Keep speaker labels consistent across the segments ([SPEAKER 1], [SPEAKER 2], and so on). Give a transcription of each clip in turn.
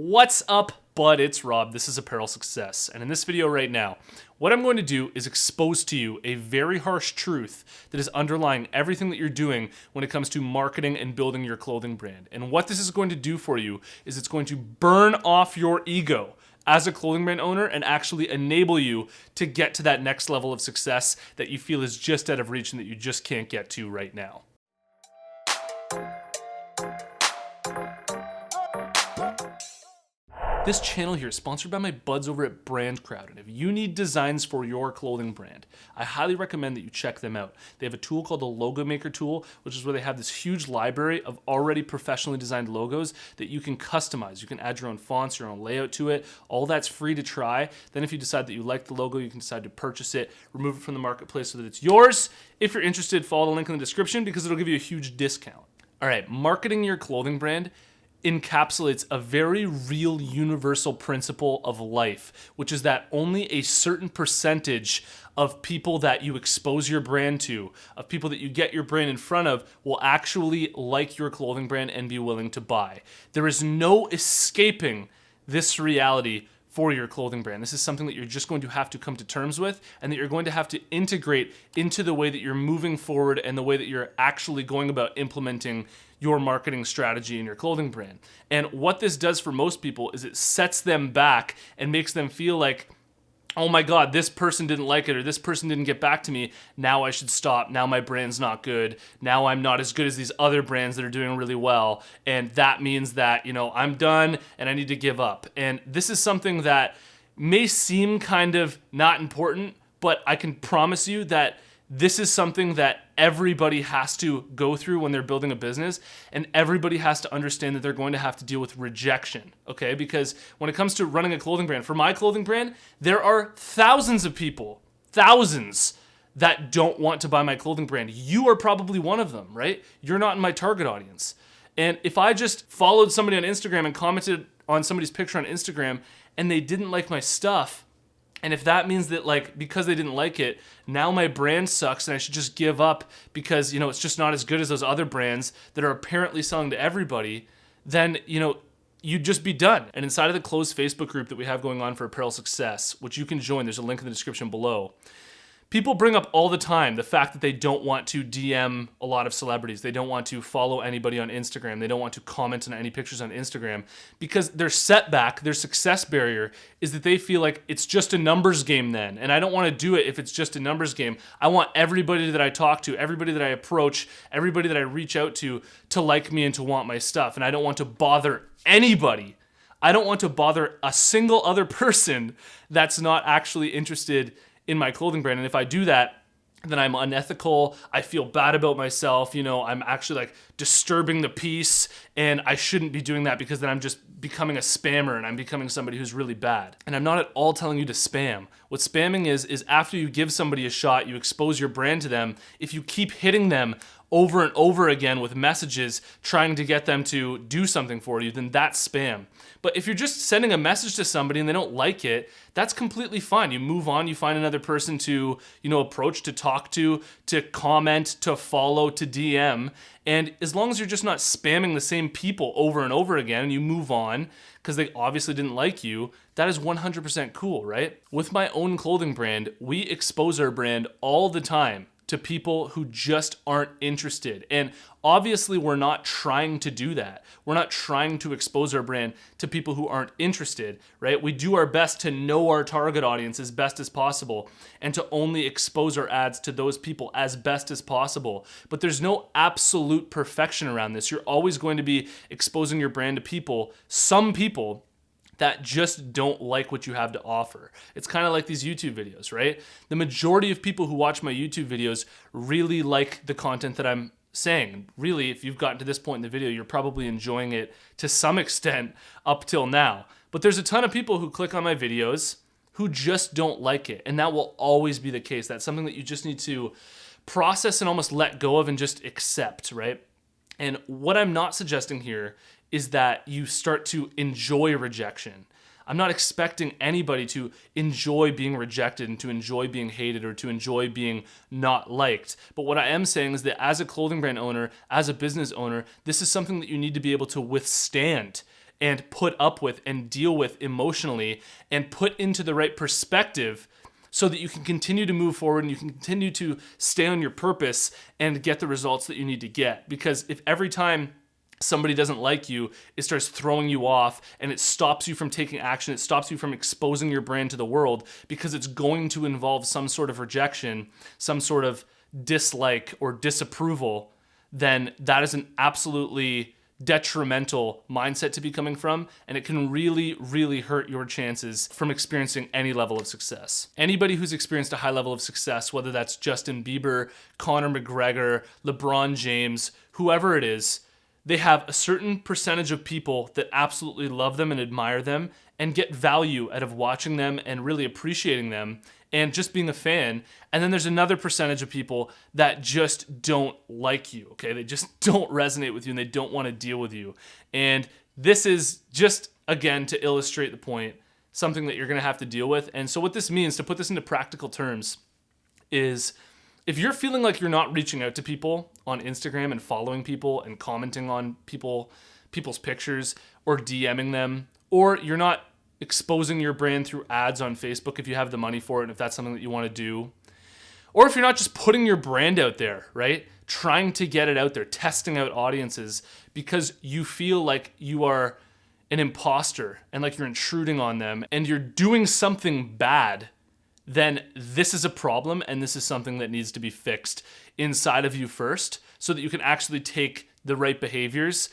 [SPEAKER 1] What's up, bud? It's Rob. This is Apparel Success. And in this video right now, what I'm going to do is expose to you a very harsh truth that is underlying everything that you're doing when it comes to marketing and building your clothing brand. And what this is going to do for you is it's going to burn off your ego as a clothing brand owner and actually enable you to get to that next level of success that you feel is just out of reach and that you just can't get to right now. This channel here is sponsored by my buds over at Brand Crowd, and if you need designs for your clothing brand, I highly recommend that you check them out. They have a tool called the Logo Maker tool, which is where they have this huge library of already professionally designed logos that you can customize. You can add your own fonts, your own layout to it. All that's free to try. Then if you decide that you like the logo, you can decide to purchase it, remove it from the marketplace so that it's yours. If you're interested, follow the link in the description because it'll give you a huge discount. All right, marketing your clothing brand encapsulates a very real universal principle of life, which is that only a certain percentage of people that you expose your brand to, of people that you get your brand in front of, will actually like your clothing brand and be willing to buy. There is no escaping this reality for your clothing brand. This is something that you're just going to have to come to terms with and that you're going to have to integrate into the way that you're moving forward and the way that you're actually going about implementing your marketing strategy in your clothing brand. And what this does for most people is it sets them back and makes them feel like, oh my God, this person didn't like it or this person didn't get back to me. Now I should stop. Now my brand's not good. Now I'm not as good as these other brands that are doing really well. And that means that, I'm done and I need to give up. And this is something that may seem kind of not important, but I can promise you that this is something that everybody has to go through when they're building a business, and everybody has to understand that they're going to have to deal with rejection, okay? Because when it comes to running a clothing brand, for my clothing brand, there are thousands of people, thousands, that don't want to buy my clothing brand. You are probably one of them, right? You're not in my target audience. And if I just followed somebody on Instagram and commented on somebody's picture on Instagram and they didn't like my stuff, and if that means that, because they didn't like it, now my brand sucks and I should just give up because, it's just not as good as those other brands that are apparently selling to everybody, then, you'd just be done. And inside of the closed Facebook group that we have going on for Apparel Success, which you can join, there's a link in the description below. People bring up all the time the fact that they don't want to DM a lot of celebrities. They don't want to follow anybody on Instagram. They don't want to comment on any pictures on Instagram because their setback, their success barrier is that they feel like it's just a numbers game then. And I don't want to do it if it's just a numbers game. I want everybody that I talk to, everybody that I approach, everybody that I reach out to like me and to want my stuff. And I don't want to bother anybody. I don't want to bother a single other person that's not actually interested in my clothing brand. And if I do that, then I'm unethical. I feel bad about myself. I'm actually disturbing the peace, and I shouldn't be doing that because then I'm just becoming a spammer and I'm becoming somebody who's really bad. And I'm not at all telling you to spam. What spamming is after you give somebody a shot, you expose your brand to them. If you keep hitting them over and over again with messages trying to get them to do something for you, then that's spam. But if you're just sending a message to somebody and they don't like it, that's completely fine. You move on, you find another person to, approach, to talk to comment, to follow, to DM. And as long as you're just not spamming the same people over and over again and you move on because they obviously didn't like you, that is 100% cool, right? With my own clothing brand, we expose our brand all the time to people who just aren't interested. And obviously we're not trying to do that. We're not trying to expose our brand to people who aren't interested, right? We do our best to know our target audience as best as possible and to only expose our ads to those people as best as possible. But there's no absolute perfection around this. You're always going to be exposing your brand to people, some people, that just don't like what you have to offer. It's kind of like these YouTube videos, right? The majority of people who watch my YouTube videos really like the content that I'm saying. Really, if you've gotten to this point in the video, you're probably enjoying it to some extent up till now. But there's a ton of people who click on my videos who just don't like it. And that will always be the case. That's something that you just need to process and almost let go of and just accept, right? And what I'm not suggesting here is that you start to enjoy rejection. I'm not expecting anybody to enjoy being rejected and to enjoy being hated or to enjoy being not liked. But what I am saying is that as a clothing brand owner, as a business owner, this is something that you need to be able to withstand and put up with and deal with emotionally and put into the right perspective so that you can continue to move forward and you can continue to stay on your purpose and get the results that you need to get. Because if every time somebody doesn't like you, it starts throwing you off and it stops you from taking action, it stops you from exposing your brand to the world because it's going to involve some sort of rejection, some sort of dislike or disapproval, then that is an absolutely detrimental mindset to be coming from, and it can really, really hurt your chances from experiencing any level of success. Anybody who's experienced a high level of success, whether that's Justin Bieber, Conor McGregor, LeBron James, whoever it is, they have a certain percentage of people that absolutely love them and admire them and get value out of watching them and really appreciating them and just being a fan. And then there's another percentage of people that just don't like you, okay? They just don't resonate with you and they don't want to deal with you. And this is just, again, to illustrate the point, something that you're going to have to deal with. And so what this means, to put this into practical terms, is if you're feeling like you're not reaching out to people on Instagram and following people and commenting on people's pictures or DMing them, or you're not exposing your brand through ads on Facebook if you have the money for it and if that's something that you want to do, or if you're not just putting your brand out there, right? Trying to get it out there, testing out audiences because you feel like you are an imposter and like you're intruding on them and you're doing something bad, then this is a problem and this is something that needs to be fixed inside of you first so that you can actually take the right behaviors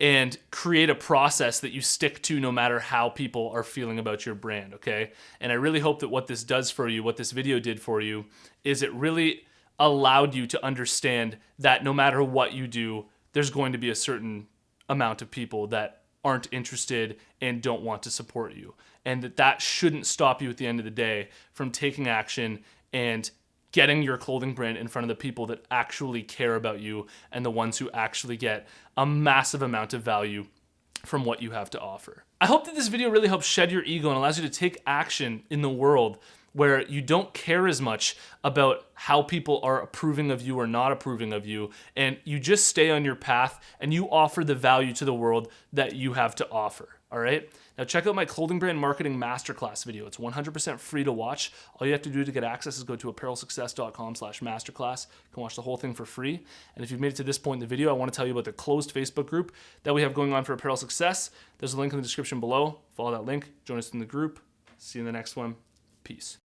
[SPEAKER 1] and create a process that you stick to no matter how people are feeling about your brand, okay? And I really hope that what this does for you, what this video did for you, is it really allowed you to understand that no matter what you do, there's going to be a certain amount of people that aren't interested and don't want to support you. And that shouldn't stop you at the end of the day from taking action and getting your clothing brand in front of the people that actually care about you and the ones who actually get a massive amount of value from what you have to offer. I hope that this video really helps shed your ego and allows you to take action in the world where you don't care as much about how people are approving of you or not approving of you, and you just stay on your path and you offer the value to the world that you have to offer, all right? Now check out my clothing brand marketing masterclass video. It's 100% free to watch. All you have to do to get access is go to apparelsuccess.com/masterclass. You can watch the whole thing for free. And if you've made it to this point in the video, I want to tell you about the closed Facebook group that we have going on for Apparel Success. There's a link in the description below. Follow that link, join us in the group. See you in the next one. Peace.